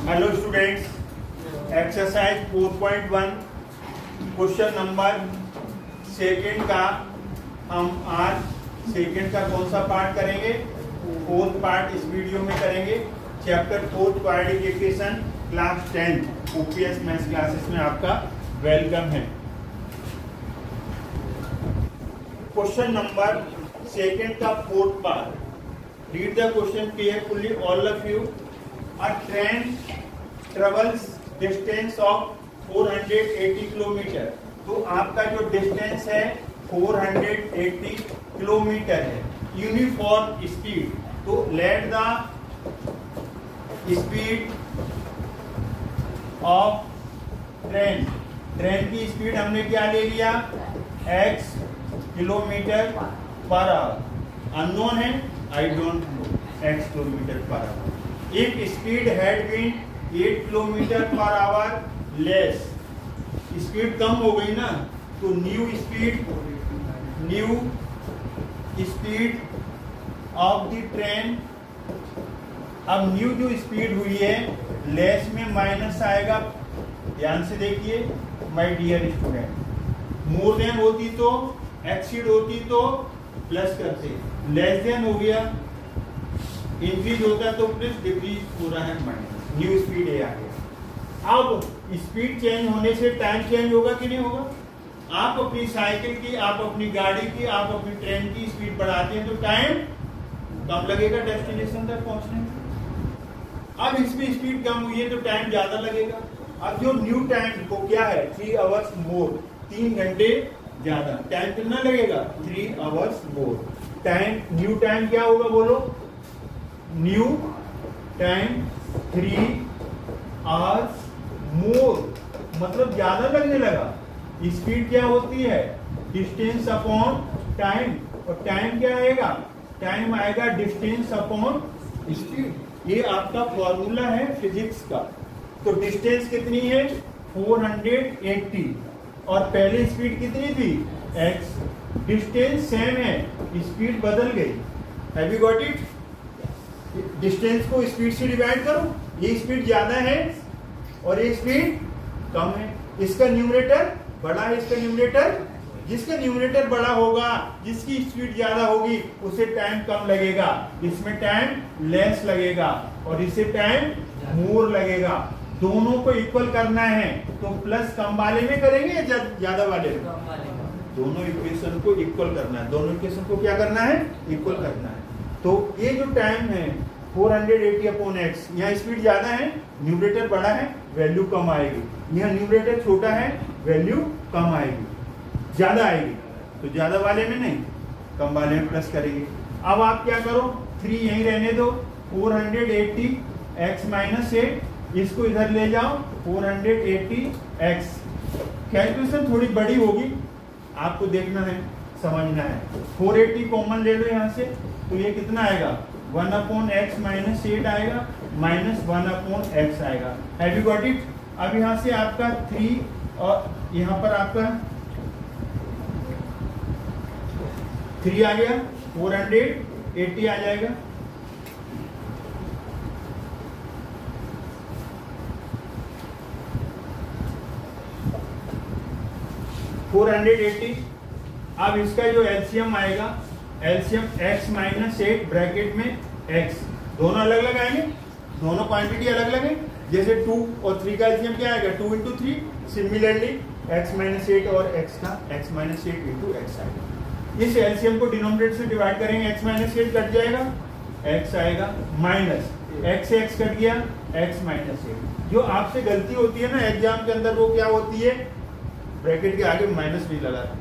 Hello students, exercise 4.1 question number second का हम आज सेकेंड का कौन सा पार्ट करेंगे? फोर्थ पार्ट इस वीडियो में करेंगे। Chapter 4 quadratic equation class 10 OPS maths classes में आपका वेलकम है। क्वेश्चन नंबर सेकेंड का fourth part. Read the question carefully all of you. A train travels distance of 480 kilometre. तो आपका जो डिस्टेंस है 480 किलोमीटर है। यूनिफॉर्म स्पीड, तो let the speed of train. Train की स्पीड हमने क्या ले लिया? x kilometre per our. Unknown है, I don't know, x kilometre per hour. If speed had been 8 kilometre per hour less, speed कम हो गई ना, तो new speed of the train. अब न्यू जो स्पीड हुई है लेस में माइनस आएगा। ध्यान से देखिए my dear student, more than होती तो एक्सीड होती तो प्लस करते, लेस देन हो गया इंक्रीज होता तो प्लस, डिक्रीज हो रहा है माइनस। न्यू स्पीड ए आ गया। अब स्पीड चेंज होने से टाइम चेंज होगा कि नहीं होगा? आप अपनी साइकिल की, आप अपनी गाड़ी की, आप अपनी ट्रेन की स्पीड बढ़ाते हैं तो टाइम कम लगेगा डेस्टिनेशन तक पहुंचने में। अब इसमें स्पीड कम हुई है तो टाइम ज्यादा लगेगा। अब जो न्यू टाइम को क्या है 3 आवर्स मोर, 3 घंटे ज्यादा। टाइम कितना लगेगा? 3 आवर्स मोर। टाइम न्यू टाइम क्या होगा बोलो? न्यू टाइम 3 आवर्स मोर, मतलब ज्यादा लगने लगा। स्पीड क्या होती है? डिस्टेंस अपॉन टाइम, और टाइम क्या आएगा? टाइम आएगा डिस्टेंस अपॉन स्पीड। ये आपका फॉर्मूला है फिजिक्स का। तो डिस्टेंस कितनी है? 480, और पहले स्पीड कितनी थी? x। डिस्टेंस सेम है, स्पीड बदल गई। Have you got it? Distance को स्पीड से डिवाइड करो। ये स्पीड ज्यादा है और ये स्पीड कम है। इसका न्यूमरेटर बड़ा है, इसका न्यूमरेटर, जिसका न्यूमरेटर बड़ा होगा, जिसकी स्पीड ज्यादा होगी उसे टाइम कम लगेगा, इसमें टाइम लेस लगेगा, और इसे टाइम मोर लगेगा। दोनों को इक्वल करना है तो प्लस कम वाले में करेंगे या ज्यादा वाले में? दोनों इक्वेशन को इक्वल करना है। दोनों इक्वेशन को क्या करना है? इक्वल करना है। तो ये जो टाइम है 480 अपॉन x, यहाँ स्पीड ज्यादा है, न्यूमरेटर बड़ा है, वैल्यू कम आएगी। यहाँ न्यूमरेटर छोटा है, वैल्यू कम आएगी, ज्यादा आएगी। तो ज्यादा वाले में नहीं, कम वाले में प्लस करेंगे। अब आप क्या करो, 3 यहीं रहने दो। 480 x माइनस 8, इसको इधर ले जाओ, 480 x। कैलकुलेशन थोड़ी बड़ी होगी, आपको देखना है, समझना है। 480 कॉमन ले लो यहाँ से, तो ये कितना आएगा? 1 अपॉन एक्स माइनस 8 आएगा, माइनस 1 अपॉन एक्स आएगा। Have you got it? अब यहाँ से आपका 3 और यहाँ पर आपका 3 आ गया, 480 आ जाएगा। अब इसका जो एलसीएम आएगा, एलसीएम x माइनस 8 ब्रैकेट में x, दोनों अलग अलग आएंगे, दोनों क्वांटिटी अलग अलग है। जैसे 2 और 3 का एलसीएम क्या आएगा? 2 इंटू 3। सिमिलरली x माइनस 8 और x का x माइनस 8 इंटू x आएगा। इस एलसीएम को डिनोमिनेटर से डिवाइड करेंगे, x माइनस 8 कट जाएगा, x आएगा, माइनस x से x कट गया, x माइनस 8। जो आपसे गलती होती है ना एग्जाम के अंदर, वो क्या होती है? ब्रैकेट के आगे माइनस नहीं लगाते,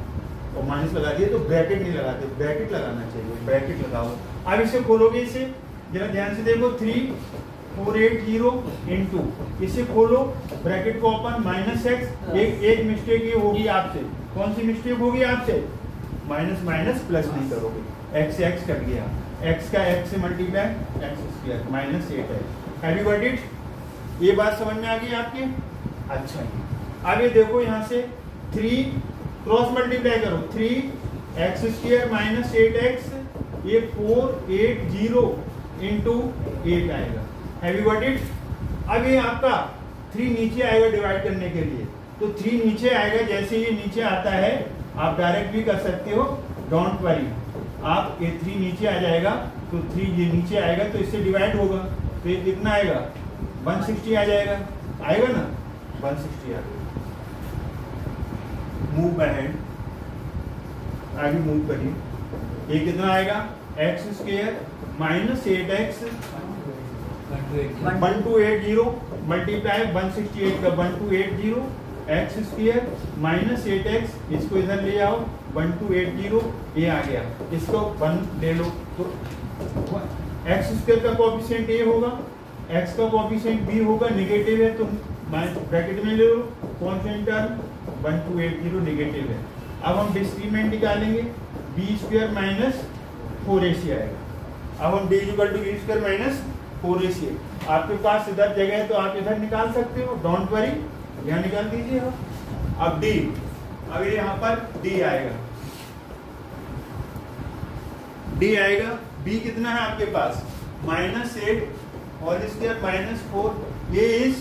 और माइनस लगा दिए तो ब्रैकेट नहीं लगाते। ब्रैकेट लगाना चाहिए, ब्रैकेट लगाओ। अब इसे खोलोगे, इसे जरा ध्यान से देखो, 3480 इंटू, इसे खोलो, ब्रैकेट को ओपन, माइनस एक्स। एक मिस्टेक ये होगी आपसे। कौन सी मिस्टेक होगी आपसे? माइनस माइनस प्लस नहीं करोगे, एक्स से एक्स कट गया, एक्स का एक्स से मल्टीप्लाई, एक्स स्क्वायर माइनस 8 है। Have you got it? ये बात समझ में आ गई आपके? अच्छा, अब ये देखो यहाँ से 3 क्रॉस मल्टीप्लाई करो, 3x स्क्वायर माइनस 8x, ये 480 इंटू 8 आएगा। Have you got it? अब ये आपका 3 नीचे आएगा डिवाइड करने के लिए, तो 3 नीचे आएगा। जैसे ये नीचे आता है आप डायरेक्ट भी कर सकते हो, डोंट वरी। आप ये 3 नीचे आ जाएगा तो 3 ये नीचे आएगा तो इससे डिवाइड होगा, तो ये कितना आएगा 160 आ जाएगा, आएगा ना 160 आ गया। मूव अहेड, आगे मूव करिए। ये कितना आएगा x square minus 8x 1280 multiply 168 का 1280 एक्स स्क्वायर माइनस 8x, इसको इधर ले आओ 1280, ये आ गया, इसको 1 ले लो तो एक्स स्क्वायर का कोएफिशिएंट ए होगा, एक्स का कोएफिशिएंट बी होगा, नेगेटिव है तो ब्रैकेट में ले लो, कॉन्स्टेंट टर्म 1280 नेगेटिव है। अब हम डिस्क्रीमेंट निकालेंगे, बी स्क्वायर माइनस 4ac आएगा। अब हम D equal to B square minus 4ac, आपके पास इधर जगह है तो आप इधर निकाल सकते हो, डोंट वरी, यहाँ निकाल दीजिए आप। अब डी, अब ये यहाँ पर डी आएगा, डी आएगा, बी कितना है आपके पास -8 और इसके -4, ये is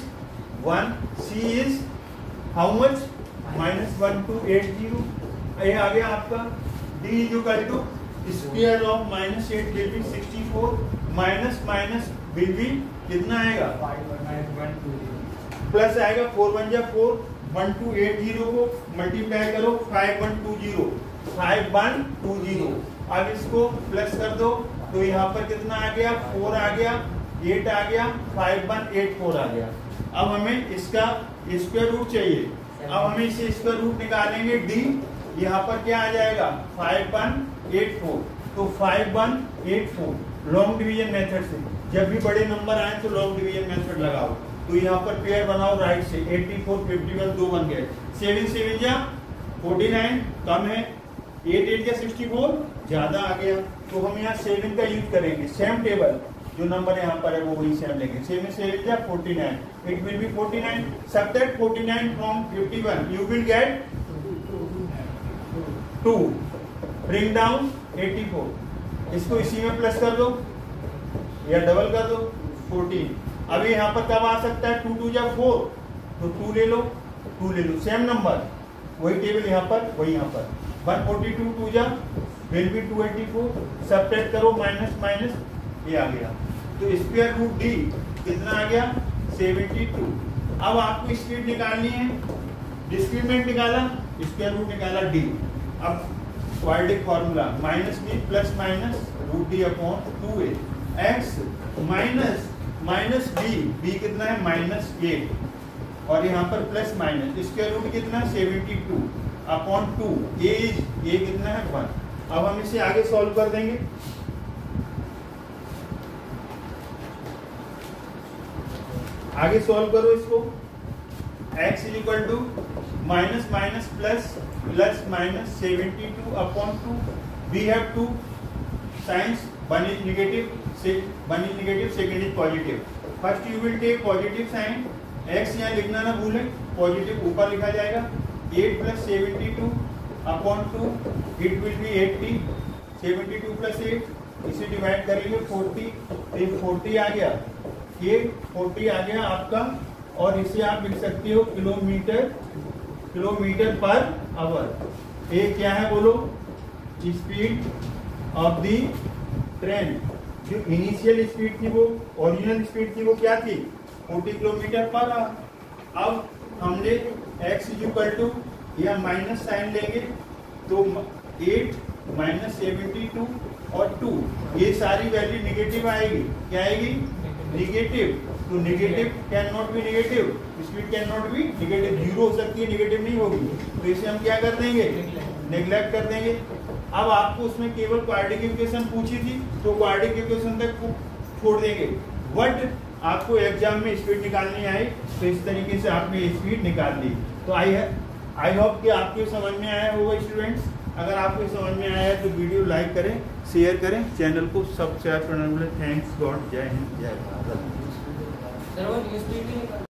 1, C is how much -1280, ये आ गया आपका। D is equal to square of -8 will be 64, minus minus will be कितना आएगा प्लस आएगा, 4 1 जा 4, 1280 को मल्टीप्लाई करो 5120, 5120। अब इसको प्लस कर दो तो यहाँ पर कितना आ गया 4 आ गया, 8 आ गया, 5184 आ गया। अब हमें इसका स्क्वायर रूट चाहिए, अब हमें इसे स्क्वायर रूट निकालेंगे, डी यहाँ पर क्या आ जाएगा 5184, तो 5184 लॉन्ग डिवीजन मेथड से, जब भी बड़े नंबर आए तो लॉन्ग डिवीजन मेथड लगाओ, तो यहाँ पर पेयर बनाओ राइट से, 84 51 2 बन गए, 7 7 जा 49 कम है, 8 8 जा 64 ज्यादा आ गया, तो हम यहाँ 7 का यूज करेंगे, सेम टेबल जो नंबर यहाँ पर है वो वही सेम लेंगे, 7 7 जा 49, it will be 49, subtract 49 from 51, you will get 2, bring down 84, इसको इसी में प्लस कर दो या डबल कर दो 14। अभी यहाँ पर कब आ सकता है 2 2 जा 4, तो 2 ले लो, 2 ले लो, सेम नंबर वही टेबल यहाँ पर वही यहाँ पर, 142 2 जा विल बी 284, सबट्रैक्ट करो माइनस माइनस ये आ गया, तो स्क्वायर रूट डी कितना आ गया 72। अब आपको स्पीड निकालनी है, डिस्क्रीमेंट निकाला, स्क्वायर रूट निकाला डी। अब quadratic formula minus B plus minus root D upon 2a, x minus minus B कितना है -8 और यहाँ पर प्लस माइनस, स्क्वायर रूट कितना 72 अपॉन 2, ए कितना है 1। अब हम इसे आगे सॉल्व कर देंगे, आगे सॉल्व करो इसको, x is equal to minus minus plus plus minus 72 upon 2, we have 2 signs, one is negative, second is positive. First you will take positive sign, x यहाँ लिखना ना भूलें, पॉजिटिव ऊपर लिखा जाएगा, 8 plus 72 upon 2, it will be 80, 72 plus 8, इसे divide करेंगे 40, ये 40 आ गया, ये 40 आ गया आपका, और इसे आप लिख सकते हो किलोमीटर पर आवर। ये क्या है बोलो, स्पीड ऑफ दी ट्रेन, जो इनिशियल स्पीड थी वो ओरिजिनल स्पीड थी वो क्या थी 40 किलोमीटर पर आवर। अब हमने x इज इक्वल टू या माइनस साइन लेंगे तो 8 माइनस 72 और 2, ये सारी वैल्यू निगेटिव आएगी, क्या आएगी निगेटिव, तो negative can not be negative, speed can not be negative, zero हो सकती है निगेटिव नहीं होगी, तो इसे हम क्या कर देंगे नेग्लेक्ट कर देंगे। अब आपको उसमें केवल क्वाड्रेटिक इक्वेशन पूछी थी तो क्वाड्रेटिक इक्वेशन तक छोड़ देंगे, बट आपको एग्जाम में स्पीड निकालनी आए तो इस तरीके से आपने स्पीड निकाल दी। तो आई होप कि आपको समझ में आया होगा स्टूडेंट्स। अगर आपको समझ में आया है तो वीडियो लाइक करें, शेयर करें, चैनल को सब्सक्राइब करने के लिए थैंक्स गॉड, जय हिंद जय भारत।